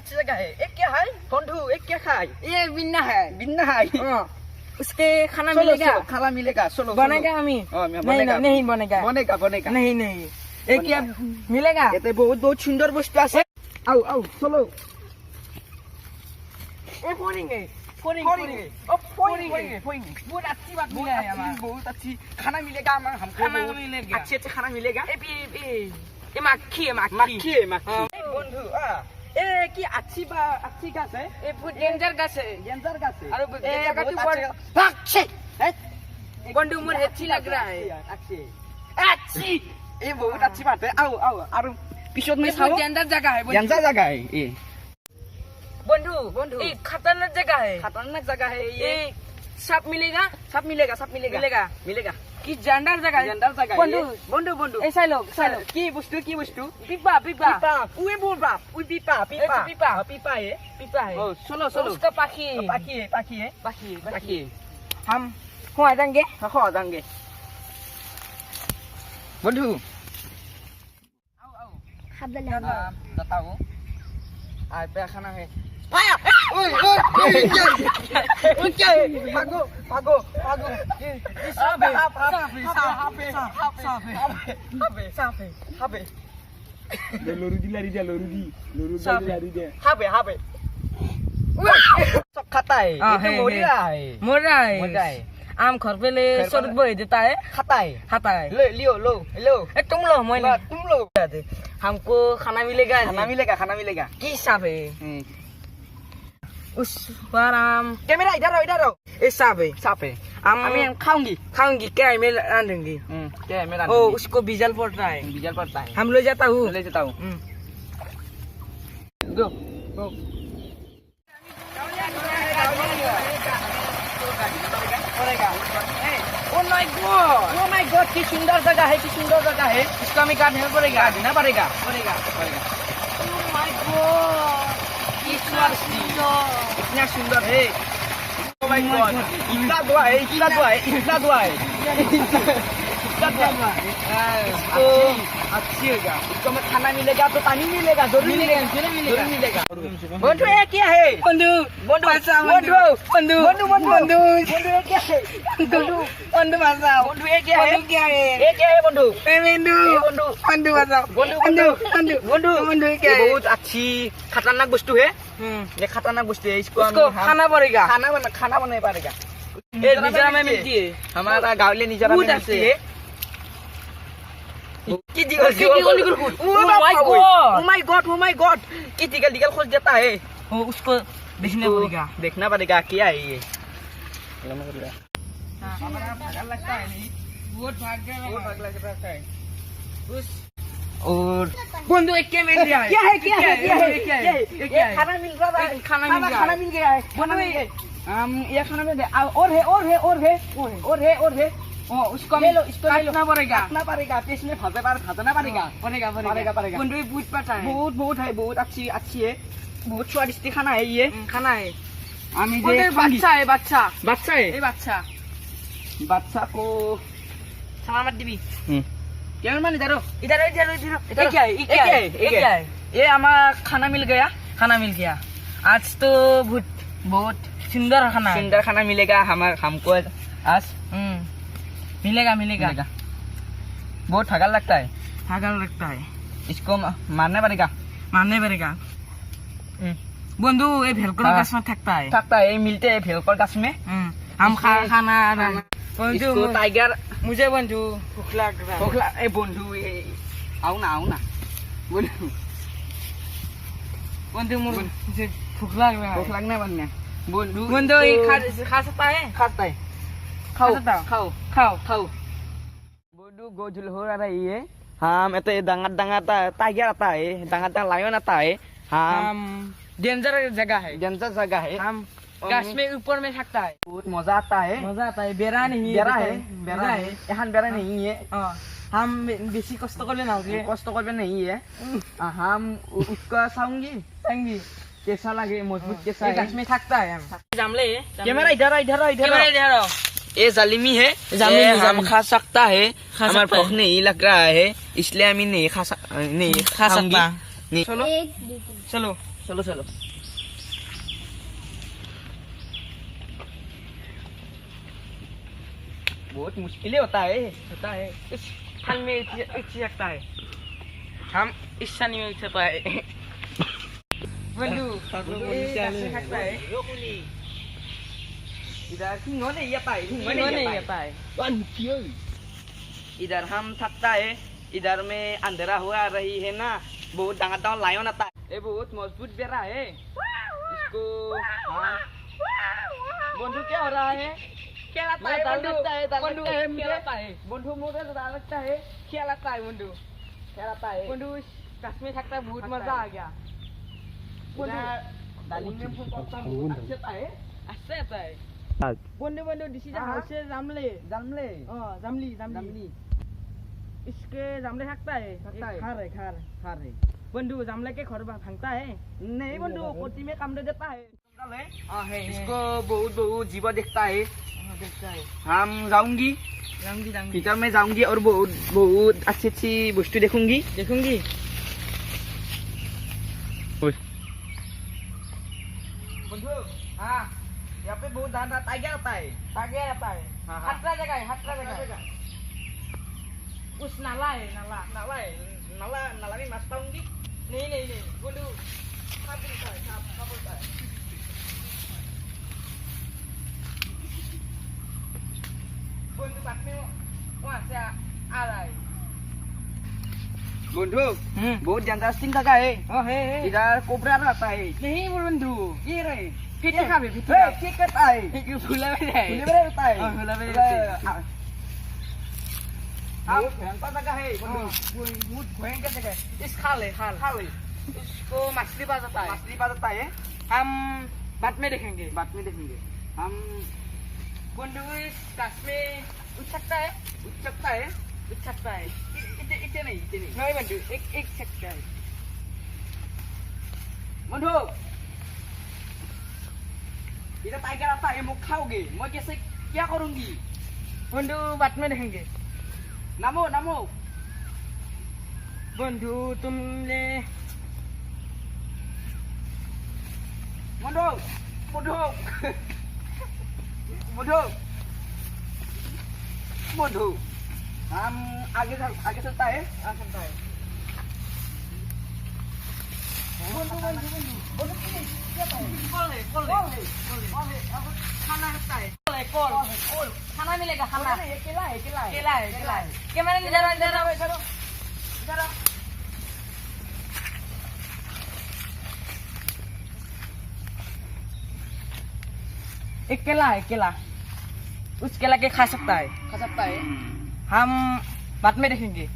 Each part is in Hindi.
अच्छी जगह है। एक क्या है बंधु, एक क्या खाए? ये बिन्ना है। बिन्ना है। उसके खाना चलो, मिलेगा? चलो, खाना मिलेगा। चलो बनेगा हमी? बनेगा नहीं बनेगा। बनेगा बनेगा नहीं ये क्या मिलेगा? এতে বহুত বহুত সুন্দর বস্তু আছে। আও আও চলো। ये फोड़ेंगे बहुत अच्छी बात मिला है हमारा। बहुत अच्छी खाना मिलेगा हमारा, हमको खाना बहुत मिलेगा। अच्छे अच्छे खाना मिलेगा। ये मक्खी है माखी है माखी। বন্ধু এ কি अच्छी अच्छी गाछ है? ये बहुत डेंजर गाछ है। डेंजर गाछ है। अरे ए जगह बहुत तो अच्छे। अच्छी बंधु मुझे अच्छी लग रहा है। अच्छी अच्छी ये बहुत अच्छी बात है। आओ आओ और पिछोत में ये खाओ। बहुत डेंजर जगह है डेंजर जगह है ये। बंधु बंधु। ये खतरनाक जगह है। खतरनाक जगह है ये सांप मिलेगा? सब मिलेगा सब मिलेगा मिलेगा मिलेगा। कि जानदार जगह है? डेंजर जगह है बंधु ये। बंधु बंधु ऐसा लोग কি বস্তু কি বস্তু? पिपा পিপা উই বলবা উই পিপা পিপা पिपा পিপা है। पिपा है। ओ चलो चलो उसका पाखी पाखी है पाखी है पाखी पाखी हम हुआ देंगे। खा देंगे बंधु। बताओ आज पे खाना है। ओए ओए क्या है? भागो भागो भागो। सांप है, सांप है। Lorudi lari dia. Sapi. Lari dia. हाबे सब खाता है। हाँ, ये तो है, मोड़ है। रहा है। मर रहा मर रहा है। है। आम घर पे ले घर पे शरबत बोल देता है, खाता है। खाता है। ले लियो लो लो तुम लो मैं लो, तुम लोग हमको खाना मिलेगा। खाना मिलेगा खाना मिलेगा। की सांप है? उस पर आम कैमरा इधर आओ ये सांप है। सांप है। हम मैं खाऊंगी। खाऊंगी क्या है मैं रांधूंगी। क्या है मेरा? ओ उसको बीजल पड़ रहा है। बीजल पड़ता है। हम ले जाता हूँ। ले जाता हूँ। गो गो ओ माय गॉड की सुंदर जगह है, की सुंदर जगह है। इसको हमें काटना पड़ेगा। काटना पड़ेगा। पड़ेगा। ओ माय गॉड इतना सुंदर है। Oh my God, इतना दुआ है। इसको अच्छी होगा। इसको में खाना मिलेगा तो पानी मिलेगा, जरूर मिलेगा। बंधु ये क्या है? बंधु बंधु भाषा बंधु बंधु बंधु ये क्या है? बंधु भाषा बंधु ये क्या है? बंधु क्या है? ये क्या है बंधु? बंधु बंधु बंधु भाषा बंधु क्या ये है? बहुत अच्छी खतरनाक वस्तु है। ये खतरनाक वस्तु है। इसको उसको खाना पड़ेगा। खाना बनाना पड़ेगा। ये निजरा में मिलती है। हमारा गाँव ले निजरा में बहुत मिलती अच्छी है। Oh my God! कि दिगल खोज देता है। उसको देखना तो पड़ेगा। देखना पड़ेगा क्या है ये। बहुत भाग लगता है। उस और बंधु एक क्या मिल रहा है? क्या है क्या है? खाना मिल रहा है। खाना मिल रहा है। खाना मिल गया है। बंधु ये खाना मिल गया। और है। उसको ले लो, इसको ले लो। काटना पड़ेगा। काटना पड़ेगा। तो इसमें फंसाना पड़ेगा। पड़ेगा। बंधु ये बहुत पता है। बहुत है। बहुत अच्छी है। बहुत स्वादिष्ट खाना है ये। खाना है। আমি যে बंधु बच्चा है बच्चा বাচ্চা है। ये बच्चा বাচ্চা को सामान मत दिबी। কেমন মানে ধরো इधर ये क्या है? ये क्या है? ये हमारा खाना मिल गया। खाना मिल गया। आज तो बहुत सुंदर खाना है। सुंदर खाना मिलेगा हमको आज। मिलेगा। बहुत थकान लगता है। पागल लगता है। इसको मारना पड़ेगा। बंधु ये भेलकुर हाँ। गाछ में थकता है। ये मिलते हैं भेलकर गाछ में। हम खाना बंधु इसको टाइगर मुझे बंधु भूख लग रहा है। खोखला ए बंधु आओ ना बंधु मुझे भूख लग रहा भूख है। लगना बनना बंधु बंधु ये खा सकता है? खाता है। खाओ। बंधु गोजल हो रही है। हम तो डांगा टाइगर आता है। डांगा लायन आता है। हम डेंजर जगह है। डेंजर जगह है। हम गाछ में ऊपर में थकता है। बहुत मजा आता है। बेरा नहीं बेरा है। यहाँ बेरा नहीं है। हम बेसी कष्ट करले ना होगे। कष्ट करबे नहीं है। हम उसका साऊंगी कैसा लगे मजबूत कैसा है। गाछ में थकता है। हम जामले कैमरा इधर ये जालिमी है। जामिनी, ये हम जामिनी। खा सकता है। खा हमारे सकता है। भूख नहीं लग रहा है इसलिए हम नहीं खा खा खाऊंगी। सकता। नहीं चलो चलो चलो बहुत मुश्किल होता है इस फल में इच्छा सकता है हम इस सन में इच्छा पाए बंधु ये कैसे सकता है इधर ठिंगो नहीं आता है नहीं आता है इधर हम थकता है इधर में अंधेरा हुआ रही है ना बहुत डांगा लायन आता है ये बहुत मजबूत बेरा है इसको हाँ बंधु क्या हो रहा है क्या लगता है डर लगता है बंधु क्या लगता है बंधु मुझे डर लगता है क्या लगता है बंधु क्या लगता है बंधु कश्मीर सकता है बहुत मजा आ गया अच्छा आता है बंधु बंधु डिसीजन हाउस से जामले जामले जामली इसके जामले सकता है खार है बंधु जामले के घर भांगता है नहीं बंधु कोटी में काम दे देता है इसको बहुत बहुत जीवा देखता है देखता है हम जाऊंगी भीतर में जाऊंगी और बहुत बहुत अच्छी अच्छी वस्तु देखूंगी बंधु हाँ यहाँ पे बहुत ज्यादा टाइगर आता है हाँ, हाँ। हटरा जगह है उस नाला है नाला में मस्त पाऊंगी नहीं बंधु कहाँ बोलता है बंधु बाद में वहाँ से आ रहा है बंधु बहुत डेंजरस जगह है इधर कोबरा रहता है नहीं बंधु ये रहे फिर क्या भी ठीक करता है फूला में है रहता है फूला में रहता है बहुत भयंकर जगह है बंधु बहुत भयंकर जगह है इस खाल इसको मछली पाता है हम बाद में देखेंगे हम बंधु इस कश्मीर उठ सकता है इतने नहीं बंधु एक सकता है बंधु इधर टाइगर आता है मुख खाओगे मैं कैसे क्या करूंगी बंधु बाद में देखेंगे नमो बंधु तुमने बंधु हम आगे चलता है खाना मिलेगा खाना केला है केला है कैमरा इधर एक केला है उस केला के खा सकता है हम बाद में देखेंगे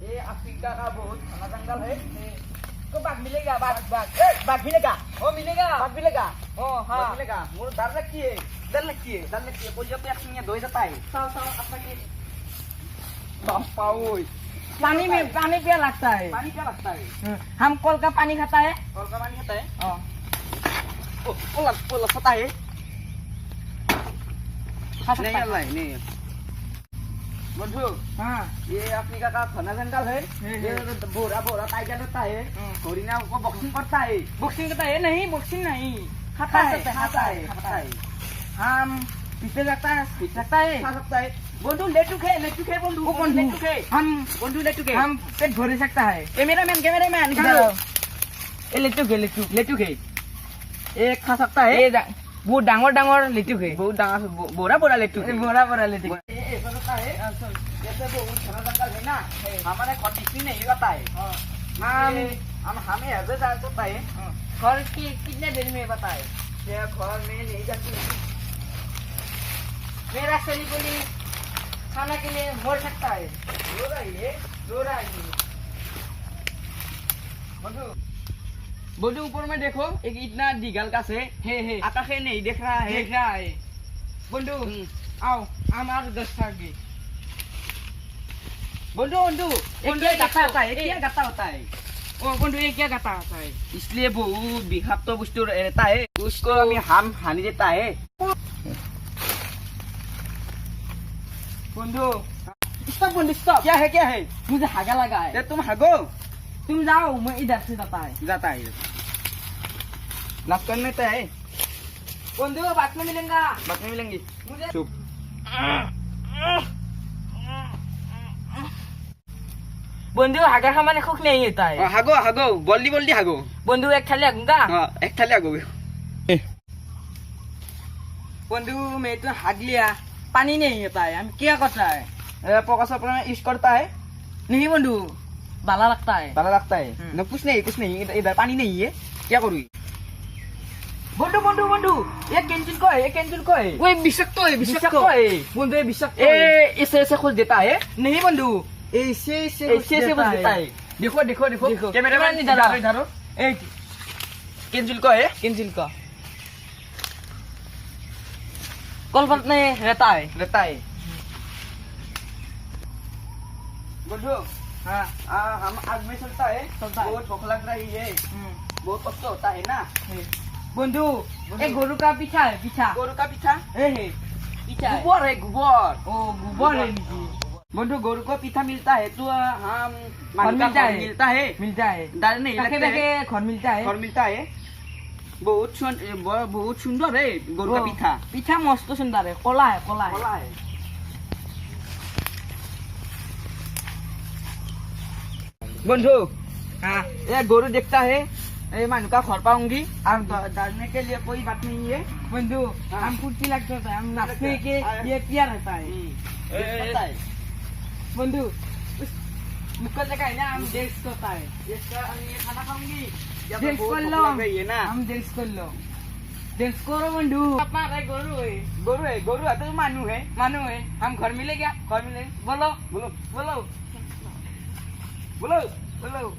ये अफ्रीका का बहुत घना जंगल है तो बाघ मिलेगा बाघ बाघ मिलेगा मिलेगा बाघ मिलेगा हाँ बाघ मिलेगा मुझे डर लगती है कोई जब तक यहाँ धो जाता है बापा ओए पानी पिया लगता है पानी क्या लगता है हम कल का पानी खाता है कल का पानी खाता है हाँ पोला खाता है खा सकता है नहीं बंधु हाँ ये अफ्रीका का घना जंगल है है। ये बोरा टाइगर रहता है हरिना को बॉक्सिंग करता है बॉक्सिंग करता है नहीं बॉक्सिंग नहीं खाता है हम पीछे सकता है खा सकता है बंधु लेटू खे बंधु हम लेटू खे हम पेट भर सकता है कैमरामैन ये लेटू खे एक खा सकता है ये बहुत डांगर लेटू है बहुत डांगा बोरा लेटू खे बोरा लेटू ऐसा होता है जैसे बहुत घना जंगल है ना हमारे घर नहीं रहता है हमें ऐसे जाता है घर की कितने देर में बताए ये घर में नहीं जाती मेरा सली बोली खाना के लिए मर सकता है रो रहा है बंधु ऊपर में देखो एक इतना दिगल का से है आकाश नहीं देख रहा है बंधु आओ हमारे 10 आगे बंधु क्या गाता होता है ओ बंधु ये क्या गाता होता है इसलिए बहुत विषाक्त वस्तु रहता है उसको हम हानि देता है बंधु स्टॉप क्या है मुझे हागा लगा है तुम हगो तुम जाओ, मैं इधर से जाता है। जाता है नाच करने तो है बंधु बाद में मिलेंगा। बाद में मिलेंगी मुझे चुप बंधु हागा खाने खुश नहीं होता है। हागो हागो बोल्दी बोल्दी हागो बंधु एक थाली आगूंगा। एक थाली हागो बंधु मैं तो हाग लिया, पानी नहीं होता है, हम क्या करता है? पोका सपना यूज करता है नहीं बंधु, बाला लगता है। ताला लगता है न कुछ नहीं इधर पानी नहीं है क्या करूँ बंधु बंधु बंधु, ये कैंसिल को है, ये कैंसिल को है। वो बिशक तो है बंधु ये बिशक ऐसे ऐसे खुश देता है नहीं बंधु, ऐसे खुश देता है देखो देखो देखो कैमरामैन इधर इधर एक कैंसिल को है कैंसिल का कल पर नहीं रहता है। बुद्धू हाँ हम आग में चलता है बहुत भूख लग रही है बहुत कष्ट होता है ना बंधु एक गोरु का पीछा है, पीछा गोरु का पीछा पीछा है। गोबर है गोबर ओ गोबर है बंधु गोरु को पीछा मिलता है तो हम मिलता है। मिलता है मिलता है दाल नहीं लगता है खर मिलता है। और मिलता है बहुत सुंदर है गोरु का पीठा पीछा मस्त सुंदर है, कोला है कोला है। बोला है बंधु हाँ ये गोरु देखता है ये मानू का खर पाऊंगी हम डालने के लिए कोई बात नहीं है बंधु हाँ। हम फुर्ती लगता है, हम नाचने के ये प्यार रहता है। पता है बंधु मुक्का जगह है ना, हम डेस्क करता है। ये खाना खाऊंगी डेस्क कर लो, है ना हम डेस्क कर लो, डेस्क करो बंधु। अपना रे गोरु है, गोरु है तो मानू है मानो है, हम घर मिले क्या? घर मिले बोलो बोलो बोलो बोलो बोलो।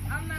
हम